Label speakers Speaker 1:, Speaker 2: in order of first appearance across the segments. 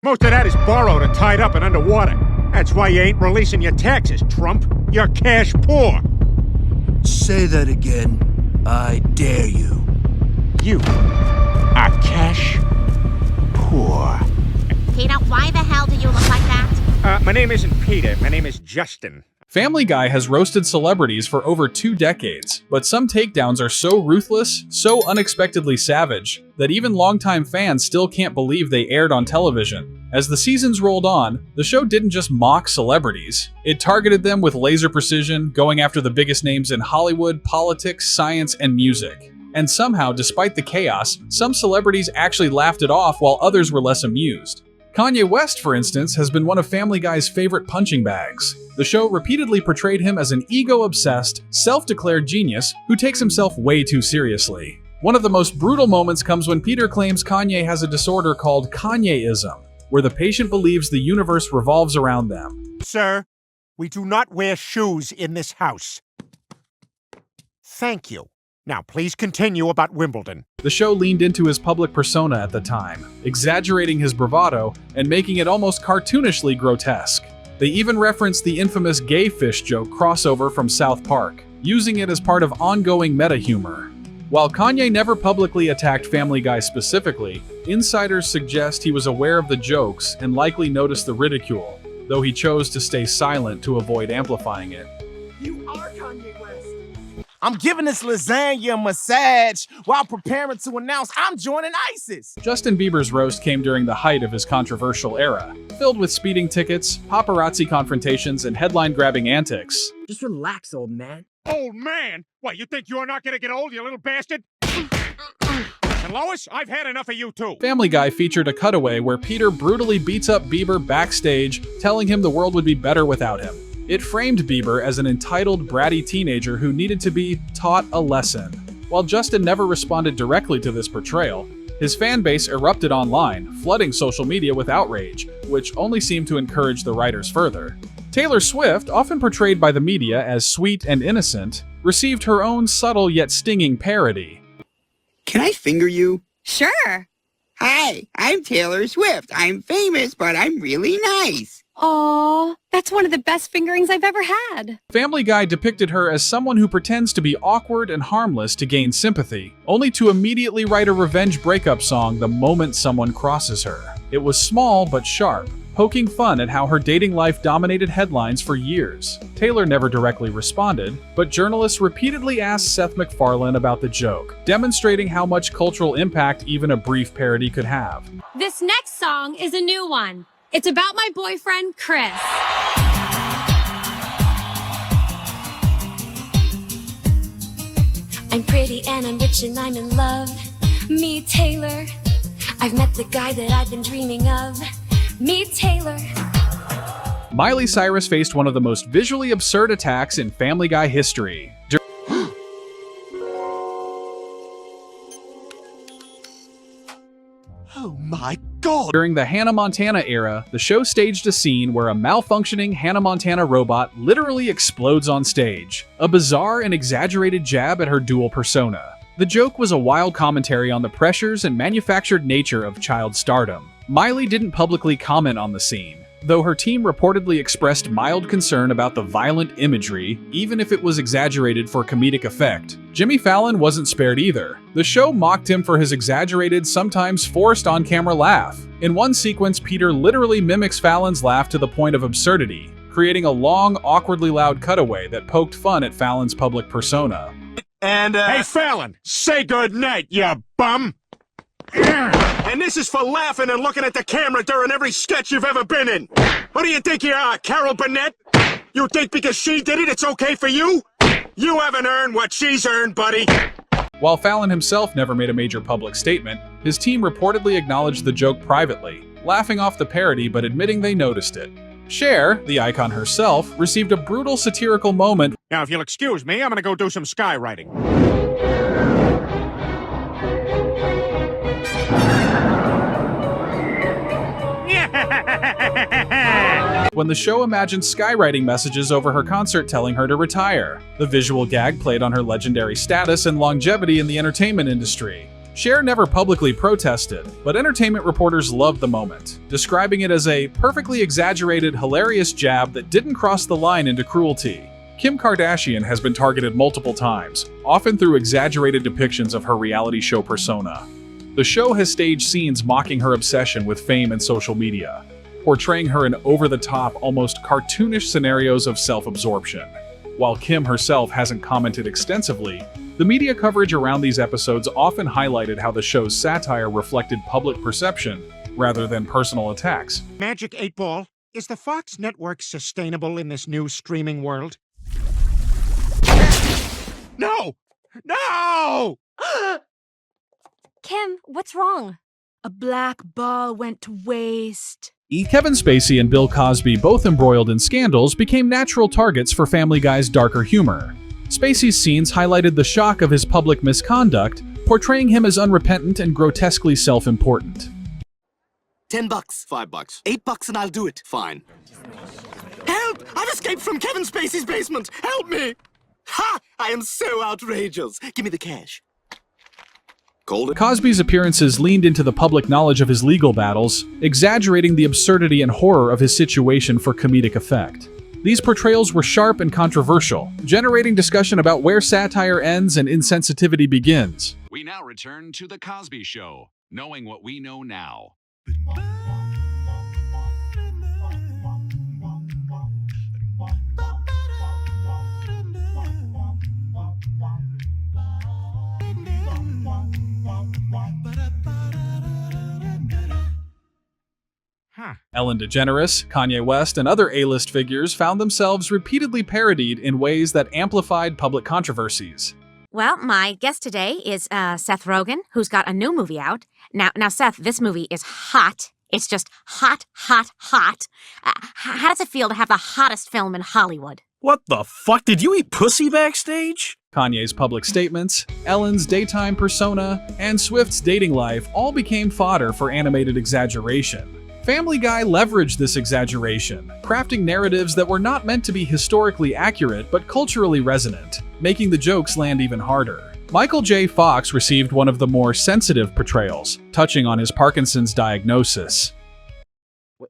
Speaker 1: Most of that is borrowed and tied up and underwater. That's why you ain't releasing your taxes, Trump. You're cash poor.
Speaker 2: Say that again. I dare you.
Speaker 1: You are cash poor.
Speaker 3: Peter, why the hell do you look like that?
Speaker 1: My name isn't Peter. My name is Justin.
Speaker 4: Family Guy has roasted celebrities for over 2 decades, but some takedowns are so ruthless, so unexpectedly savage, that even longtime fans still can't believe they aired on television. As the seasons rolled on, the show didn't just mock celebrities. It targeted them with laser precision, going after the biggest names in Hollywood, politics, science, and music. And somehow, despite the chaos, some celebrities actually laughed it off while others were less amused. Kanye West, for instance, has been one of Family Guy's favorite punching bags. The show repeatedly portrayed him as an ego-obsessed, self-declared genius who takes himself way too seriously. One of the most brutal moments comes when Peter claims Kanye has a disorder called Kanyeism, where the patient believes the universe revolves around them.
Speaker 1: Sir, we do not wear shoes in this house. Thank you. Now, please continue about Wimbledon.
Speaker 4: The show leaned into his public persona at the time, exaggerating his bravado and making it almost cartoonishly grotesque. They even referenced the infamous gay fish joke crossover from South Park, using it as part of ongoing meta-humor. While Kanye never publicly attacked Family Guy specifically, insiders suggest he was aware of the jokes and likely noticed the ridicule, though he chose to stay silent to avoid amplifying it.
Speaker 5: You are Kanye West. I'm giving this lasagna a massage while preparing to announce I'm joining ISIS.
Speaker 4: Justin Bieber's roast came during the height of his controversial era, filled with speeding tickets, paparazzi confrontations, and headline-grabbing antics.
Speaker 2: Just relax, old man.
Speaker 1: Old man? What, you think you're not gonna get old, you little bastard? And Lois, I've had enough of you too.
Speaker 4: Family Guy featured a cutaway where Peter brutally beats up Bieber backstage, telling him the world would be better without him. It framed Bieber as an entitled, bratty teenager who needed to be taught a lesson. While Justin never responded directly to this portrayal, his fan base erupted online, flooding social media with outrage, which only seemed to encourage the writers further. Taylor Swift, often portrayed by the media as sweet and innocent, received her own subtle yet stinging parody.
Speaker 6: Can I finger you?
Speaker 7: Sure.
Speaker 6: Hi, I'm Taylor Swift. I'm famous, but I'm really nice.
Speaker 7: Aw, that's one of the best fingerings I've ever had.
Speaker 4: Family Guy depicted her as someone who pretends to be awkward and harmless to gain sympathy, only to immediately write a revenge breakup song the moment someone crosses her. It was small but sharp, poking fun at how her dating life dominated headlines for years. Taylor never directly responded, but journalists repeatedly asked Seth MacFarlane about the joke, demonstrating how much cultural impact even a brief parody could have.
Speaker 8: This next song is a new one. It's about my boyfriend, Chris. I'm pretty and I'm rich and I'm in love. Me, Taylor. I've met the guy that I've been dreaming of. Me, Taylor.
Speaker 4: Miley Cyrus faced one of the most visually absurd attacks in Family Guy history.
Speaker 5: Oh my God!
Speaker 4: During the Hannah Montana era, the show staged a scene where a malfunctioning Hannah Montana robot literally explodes on stage, a bizarre and exaggerated jab at her dual persona. The joke was a wild commentary on the pressures and manufactured nature of child stardom. Miley didn't publicly comment on the scene, though her team reportedly expressed mild concern about the violent imagery, even if it was exaggerated for comedic effect. Jimmy Fallon wasn't spared either. The show mocked him for his exaggerated, sometimes forced on-camera laugh. In one sequence, Peter literally mimics Fallon's laugh to the point of absurdity, creating a long, awkwardly loud cutaway that poked fun at Fallon's public persona.
Speaker 5: And,
Speaker 1: Hey, Fallon, say goodnight, you bum! And this is for laughing and looking at the camera during every sketch you've ever been in. What do you think you are, Carol Burnett? You think because she did it, it's okay for you? You haven't earned what she's earned, buddy.
Speaker 4: While Fallon himself never made a major public statement, his team reportedly acknowledged the joke privately, laughing off the parody but admitting they noticed it. Cher, the icon herself, received a brutal satirical moment.
Speaker 1: Now, if you'll excuse me, I'm gonna go do some skywriting.
Speaker 4: When the show imagined skywriting messages over her concert telling her to retire. The visual gag played on her legendary status and longevity in the entertainment industry. Cher never publicly protested, but entertainment reporters loved the moment, describing it as a perfectly exaggerated, hilarious jab that didn't cross the line into cruelty. Kim Kardashian has been targeted multiple times, often through exaggerated depictions of her reality show persona. The show has staged scenes mocking her obsession with fame and social media, portraying her in over-the-top, almost cartoonish scenarios of self-absorption. While Kim herself hasn't commented extensively, the media coverage around these episodes often highlighted how the show's satire reflected public perception rather than personal attacks.
Speaker 1: Magic 8 Ball, is the Fox network sustainable in this new streaming world? No! No!
Speaker 8: Kim, what's wrong?
Speaker 7: A black ball went to waste.
Speaker 4: Kevin Spacey and Bill Cosby, both embroiled in scandals, became natural targets for Family Guy's darker humor. Spacey's scenes highlighted the shock of his public misconduct, portraying him as unrepentant and grotesquely self-important.
Speaker 9: $10, $5, $8 and I'll do it. Fine. Help! I've escaped from Kevin Spacey's basement! Help me! Ha! I am so outrageous. Give me the cash.
Speaker 4: Cosby's appearances leaned into the public knowledge of his legal battles, exaggerating the absurdity and horror of his situation for comedic effect. These portrayals were sharp and controversial, generating discussion about where satire ends and insensitivity begins.
Speaker 10: We now return to The Cosby Show, knowing what we know now.
Speaker 4: Ellen DeGeneres, Kanye West, and other A-list figures found themselves repeatedly parodied in ways that amplified public controversies.
Speaker 3: Well, my guest today is Seth Rogen, who's got a new movie out. Now, Seth, this movie is hot. It's just hot, hot, hot. How does it feel to have the hottest film in Hollywood?
Speaker 11: What the fuck? Did you eat pussy backstage?
Speaker 4: Kanye's public statements, Ellen's daytime persona, and Swift's dating life all became fodder for animated exaggeration. Family Guy leveraged this exaggeration, crafting narratives that were not meant to be historically accurate but culturally resonant, making the jokes land even harder. Michael J. Fox received one of the more sensitive portrayals, touching on his Parkinson's diagnosis.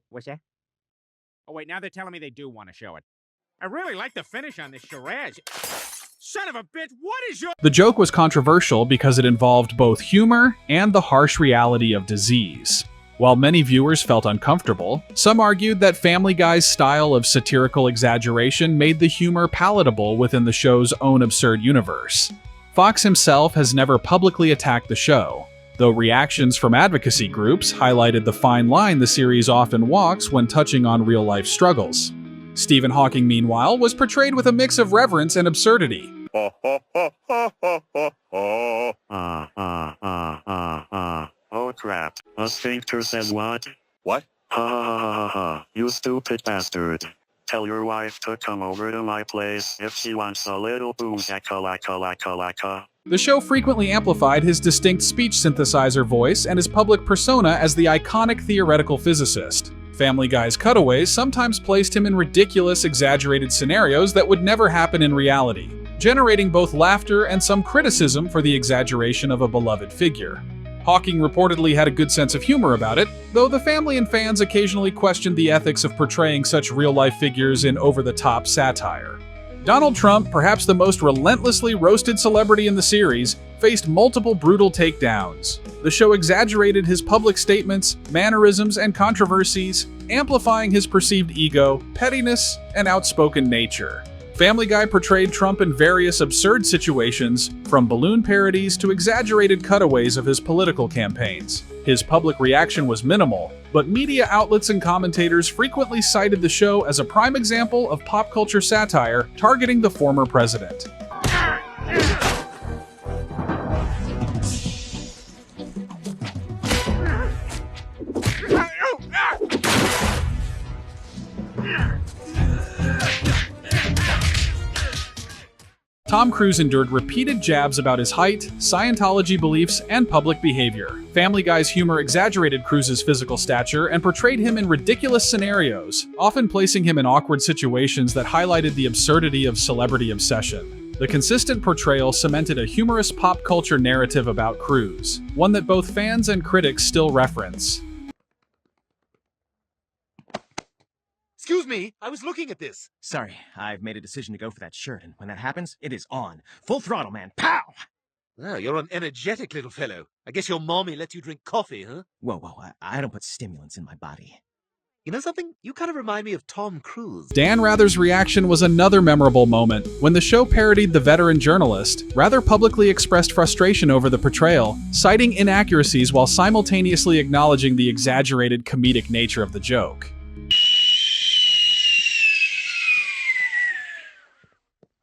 Speaker 12: What's that? Oh wait, now they're telling me they do want to show it. I really like the finish on this charade. Son of a bitch, what is your—
Speaker 4: The joke was controversial because it involved both humor and the harsh reality of disease. While many viewers felt uncomfortable, some argued that Family Guy's style of satirical exaggeration made the humor palatable within the show's own absurd universe. Fox himself has never publicly attacked the show, though reactions from advocacy groups highlighted the fine line the series often walks when touching on real-life struggles. Stephen Hawking, meanwhile, was portrayed with a mix of reverence and absurdity.
Speaker 13: Oh crap. A sphincter says what? What? Ha ha ha ha ha. You stupid bastard. Tell your wife to come over to my place if she wants a little boozaka.
Speaker 4: The show frequently amplified his distinct speech synthesizer voice and his public persona as the iconic theoretical physicist. Family Guy's cutaways sometimes placed him in ridiculous, exaggerated scenarios that would never happen in reality, generating both laughter and some criticism for the exaggeration of a beloved figure. Hawking reportedly had a good sense of humor about it, though the family and fans occasionally questioned the ethics of portraying such real-life figures in over-the-top satire. Donald Trump, perhaps the most relentlessly roasted celebrity in the series, faced multiple brutal takedowns. The show exaggerated his public statements, mannerisms, and controversies, amplifying his perceived ego, pettiness, and outspoken nature. Family Guy portrayed Trump in various absurd situations, from balloon parodies to exaggerated cutaways of his political campaigns. His public reaction was minimal, but media outlets and commentators frequently cited the show as a prime example of pop culture satire targeting the former president. Tom Cruise endured repeated jabs about his height, Scientology beliefs, and public behavior. Family Guy's humor exaggerated Cruise's physical stature and portrayed him in ridiculous scenarios, often placing him in awkward situations that highlighted the absurdity of celebrity obsession. The consistent portrayal cemented a humorous pop culture narrative about Cruz, one that both fans and critics still reference.
Speaker 5: Excuse me, I was looking at this. Sorry, I've made a decision to go for that shirt, and when that happens, it is on. Full throttle, man. Pow!
Speaker 9: Oh, you're an energetic little fellow. I guess your mommy let you drink coffee, huh?
Speaker 5: Whoa, I don't put stimulants in my body.
Speaker 9: You know something? You kind of remind me of Tom Cruise.
Speaker 4: Dan Rather's reaction was another memorable moment when the show parodied the veteran journalist. Rather publicly expressed frustration over the portrayal, citing inaccuracies while simultaneously acknowledging the exaggerated comedic nature of the joke.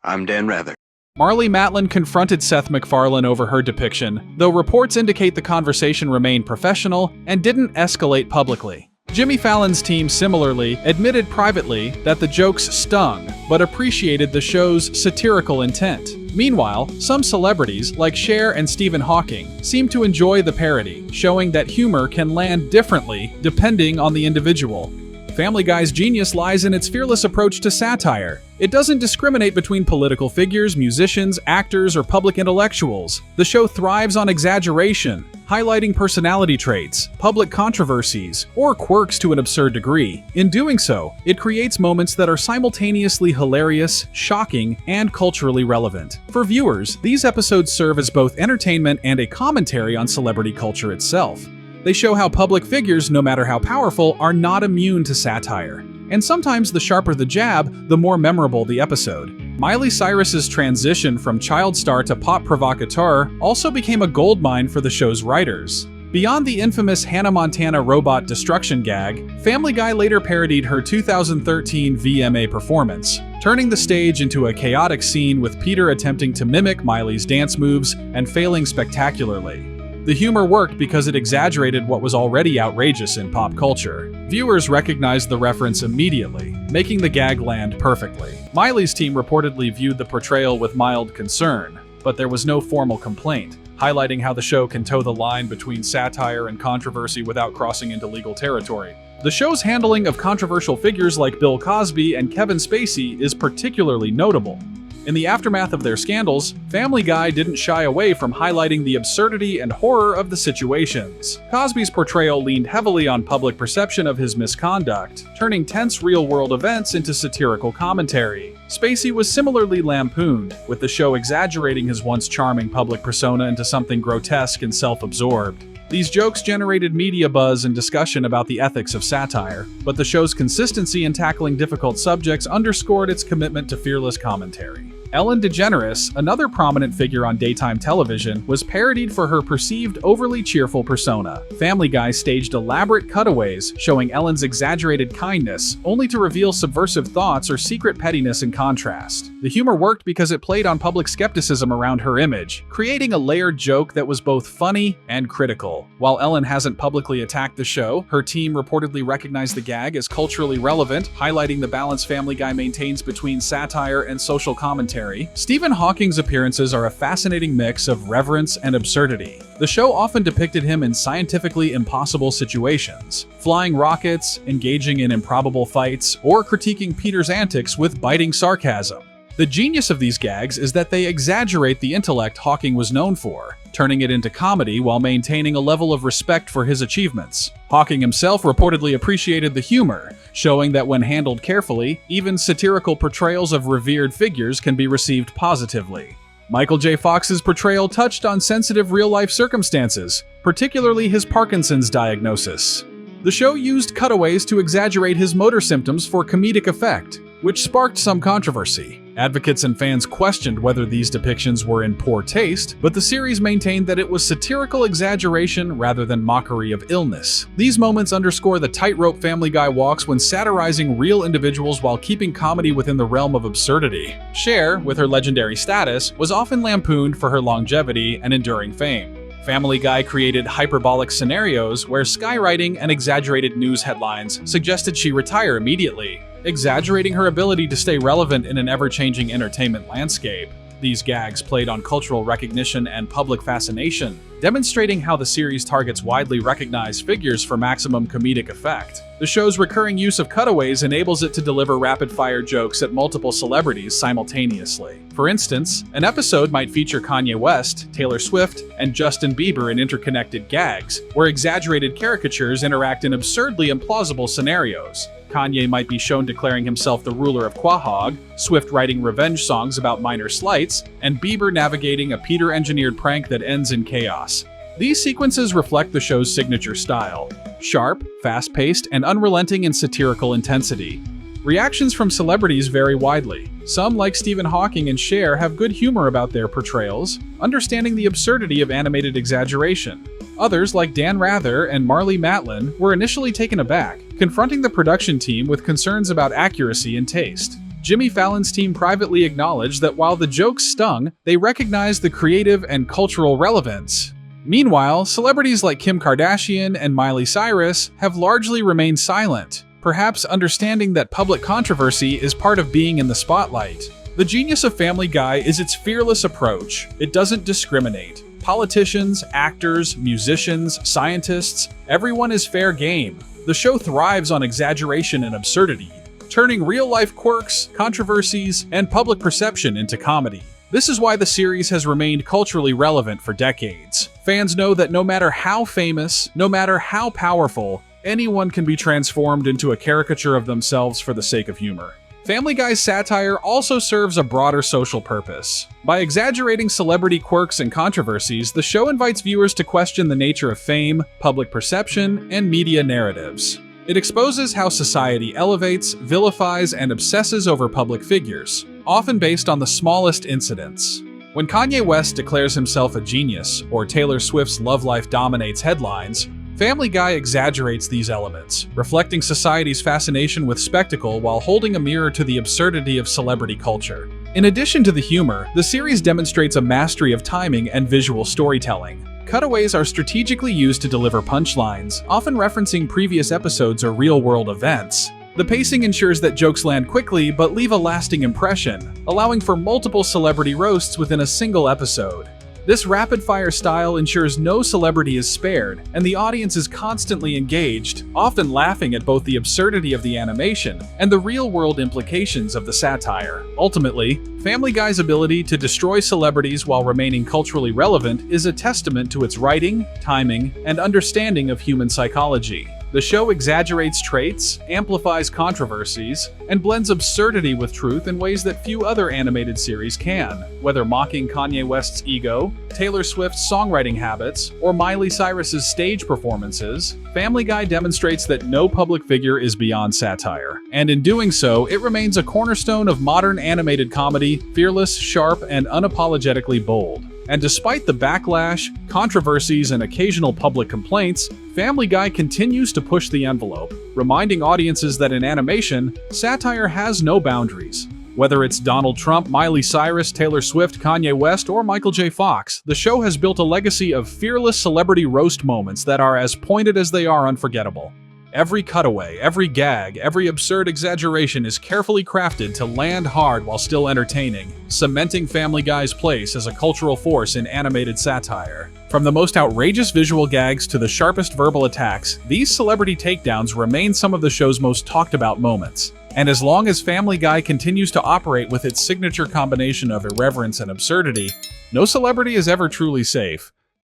Speaker 2: I'm Dan Rather.
Speaker 4: Marlee Matlin confronted Seth MacFarlane over her depiction, though reports indicate the conversation remained professional and didn't escalate publicly. Jimmy Fallon's team similarly admitted privately that the jokes stung, but appreciated the show's satirical intent. Meanwhile, some celebrities, like Cher and Stephen Hawking, seem to enjoy the parody, showing that humor can land differently depending on the individual. Family Guy's genius lies in its fearless approach to satire. It doesn't discriminate between political figures, musicians, actors, or public intellectuals. The show thrives on exaggeration, highlighting personality traits, public controversies, or quirks to an absurd degree. In doing so, it creates moments that are simultaneously hilarious, shocking, and culturally relevant. For viewers, these episodes serve as both entertainment and a commentary on celebrity culture itself. They show how public figures, no matter how powerful, are not immune to satire. And sometimes the sharper the jab, the more memorable the episode. Miley Cyrus's transition from child star to pop provocateur also became a goldmine for the show's writers. Beyond the infamous Hannah Montana robot destruction gag, Family Guy later parodied her 2013 VMA performance, turning the stage into a chaotic scene with Peter attempting to mimic Miley's dance moves and failing spectacularly. The humor worked because it exaggerated what was already outrageous in pop culture. Viewers recognized the reference immediately, making the gag land perfectly. Miley's team reportedly viewed the portrayal with mild concern, but there was no formal complaint, highlighting how the show can toe the line between satire and controversy without crossing into legal territory. The show's handling of controversial figures like Bill Cosby and Kevin Spacey is particularly notable. In the aftermath of their scandals, Family Guy didn't shy away from highlighting the absurdity and horror of the situations. Cosby's portrayal leaned heavily on public perception of his misconduct, turning tense real-world events into satirical commentary. Spacey was similarly lampooned, with the show exaggerating his once charming public persona into something grotesque and self-absorbed. These jokes generated media buzz and discussion about the ethics of satire, but the show's consistency in tackling difficult subjects underscored its commitment to fearless commentary. Ellen DeGeneres, another prominent figure on daytime television, was parodied for her perceived overly cheerful persona. Family Guy staged elaborate cutaways showing Ellen's exaggerated kindness, only to reveal subversive thoughts or secret pettiness in contrast. The humor worked because it played on public skepticism around her image, creating a layered joke that was both funny and critical. While Ellen hasn't publicly attacked the show, her team reportedly recognized the gag as culturally relevant, highlighting the balance Family Guy maintains between satire and social commentary. Stephen Hawking's appearances are a fascinating mix of reverence and absurdity. The show often depicted him in scientifically impossible situations, flying rockets, engaging in improbable fights, or critiquing Peter's antics with biting sarcasm. The genius of these gags is that they exaggerate the intellect Hawking was known for, turning it into comedy while maintaining a level of respect for his achievements. Hawking himself reportedly appreciated the humor, showing that when handled carefully, even satirical portrayals of revered figures can be received positively. Michael J. Fox's portrayal touched on sensitive real-life circumstances, particularly his Parkinson's diagnosis. The show used cutaways to exaggerate his motor symptoms for comedic effect, which sparked some controversy. Advocates and fans questioned whether these depictions were in poor taste, but the series maintained that it was satirical exaggeration rather than mockery of illness. These moments underscore the tightrope Family Guy walks when satirizing real individuals while keeping comedy within the realm of absurdity. Cher, with her legendary status, was often lampooned for her longevity and enduring fame. Family Guy created hyperbolic scenarios where skywriting and exaggerated news headlines suggested she retire immediately, exaggerating her ability to stay relevant in an ever-changing entertainment landscape. These gags played on cultural recognition and public fascination, demonstrating how the series targets widely recognized figures for maximum comedic effect. The show's recurring use of cutaways enables it to deliver rapid-fire jokes at multiple celebrities simultaneously. For instance, an episode might feature Kanye West, Taylor Swift, and Justin Bieber in interconnected gags, where exaggerated caricatures interact in absurdly implausible scenarios. Kanye might be shown declaring himself the ruler of Quahog, Swift writing revenge songs about minor slights, and Bieber navigating a Peter-engineered prank that ends in chaos. These sequences reflect the show's signature style: sharp, fast-paced, and unrelenting in satirical intensity. Reactions from celebrities vary widely. Some, like Stephen Hawking and Cher, have good humor about their portrayals, understanding the absurdity of animated exaggeration. Others, like Dan Rather and Marlee Matlin, were initially taken aback, confronting the production team with concerns about accuracy and taste. Jimmy Fallon's team privately acknowledged that while the jokes stung, they recognized the creative and cultural relevance. Meanwhile, celebrities like Kim Kardashian and Miley Cyrus have largely remained silent, perhaps understanding that public controversy is part of being in the spotlight. The genius of Family Guy is its fearless approach. It doesn't discriminate. Politicians, actors, musicians, scientists, everyone is fair game. The show thrives on exaggeration and absurdity, turning real-life quirks, controversies, and public perception into comedy. This is why the series has remained culturally relevant for decades. Fans know that no matter how famous, no matter how powerful, anyone can be transformed into a caricature of themselves for the sake of humor. Family Guy's satire also serves a broader social purpose. By exaggerating celebrity quirks and controversies, the show invites viewers to question the nature of fame, public perception, and media narratives. It exposes how society elevates, vilifies, and obsesses over public figures, often based on the smallest incidents. When Kanye West declares himself a genius, or Taylor Swift's love life dominates headlines, Family Guy exaggerates these elements, reflecting society's fascination with spectacle while holding a mirror to the absurdity of celebrity culture. In addition to the humor, the series demonstrates a mastery of timing and visual storytelling. Cutaways are strategically used to deliver punchlines, often referencing previous episodes or real-world events. The pacing ensures that jokes land quickly but leave a lasting impression, allowing for multiple celebrity roasts within a single episode. This rapid-fire style ensures no celebrity is spared, and the audience is constantly engaged, often laughing at both the absurdity of the animation and the real-world implications of the satire. Ultimately, Family Guy's ability to destroy celebrities while remaining culturally relevant is a testament to its writing, timing, and understanding of human psychology. The show exaggerates traits, amplifies controversies, and blends absurdity with truth in ways that few other animated series can. Whether mocking Kanye West's ego, Taylor Swift's songwriting habits, or Miley Cyrus's stage performances, Family Guy demonstrates that no public figure is beyond satire. And in doing so, it remains a cornerstone of modern animated comedy, fearless, sharp, and unapologetically bold. And despite the backlash, controversies, and occasional public complaints, Family Guy continues to push the envelope, reminding audiences that in animation, satire has no boundaries. Whether it's Donald Trump, Miley Cyrus, Taylor Swift, Kanye West, or Michael J. Fox, the show has built a legacy of fearless celebrity roast moments that are as pointed as they are unforgettable. Every cutaway, every gag, every absurd exaggeration is carefully crafted to land hard while still entertaining, cementing Family Guy's place as a cultural force in animated satire. From the most outrageous visual gags to the sharpest verbal attacks, these celebrity takedowns remain some of the show's most talked about moments. And as long as Family Guy continues to operate with its signature combination of irreverence and absurdity, no celebrity is ever truly safe.